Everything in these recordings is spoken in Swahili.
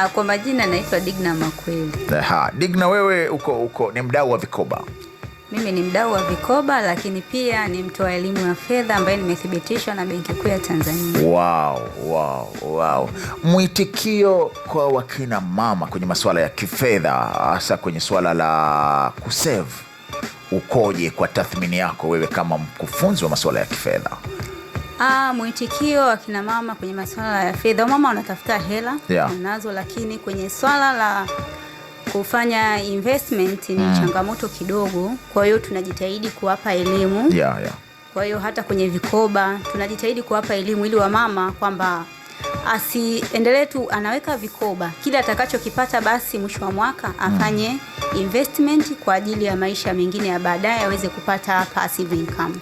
Kwa majina naitwa Digna Makweli. Digna, wewe uko ni mdau wa vikoba? Mimi ni mdau wa vikoba, lakini pia ni mtoa elimu ya fedha ambaye nimethibitishwa na Benki Kuu ya Tanzania. Wow. Mwitikio kwa wakina mama kwenye masuala ya kifedha, hasa kwenye suala la kusave, ukoje kwa tathmini yako wewe kama mkufunzi wa masuala ya kifedha? Mwitikio wa kina mama kwenye masuala ya fedha, mama wanatafuta hela nazo, lakini kwenye swala la kufanya investment ni changamoto kidogo. Kwa hiyo tunajitahidi kuwapa elimu. Kwa hiyo hata kwenye vikoba tunajitahidi kuwapa elimu ili wamama kwamba asiendelee tu anaweka vikoba, kile atakachokipata basi mwisho wa mwaka afanye investment kwa ajili ya maisha mengine ya baadaye aweze kupata passive income.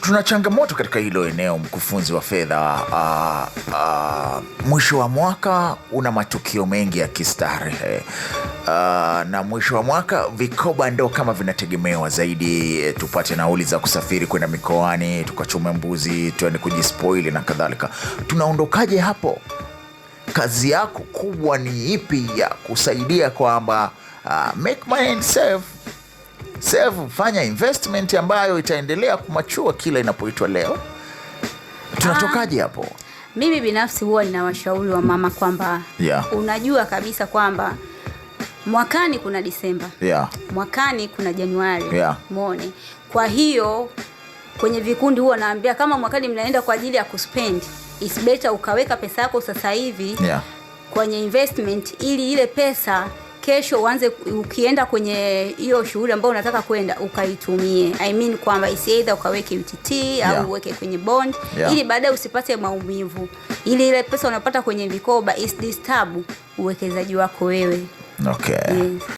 Tuna changamoto katika hilo eneo, mkufunzi wa fedha. Mwisho wa mwaka una matukio mengi ya kistarehe, na mwisho wa mwaka vikoba ndo kama vinategemewa zaidi, tupate nauli za kusafiri kwenda mikoani, tukachome mbuzi, tuende kujispoili na kadhalika. Tunaondokaje hapo? Kazi yako kubwa ni ipi ya kusaidia kwamba make money and save, fanya investment ambayo itaendelea kumachua kila inapoitwa leo? Tunatokaje hapo? Mimi binafsi huwa ninawashauri wa mama kwamba unajua kabisa kwamba mwakani kuna Disemba, mwakani kuna Januari, muone. Kwa hiyo kwenye vikundi huwa naambia kama mwakani mnaenda kwa ajili ya kuspend, it's better ukaweka pesa yako sasa hivi kwenye investment, ili ile pesa kesho uanze ukienda kwenye hiyo shughuli ambayo unataka kwenda ukaitumie. I mean kwamba either ukaweke UTT au uweke kwenye bond ili baadaye usipate maumivu, ili ile pesa unapata kwenye vikoba is disturb uwekezaji wako wewe. Yes.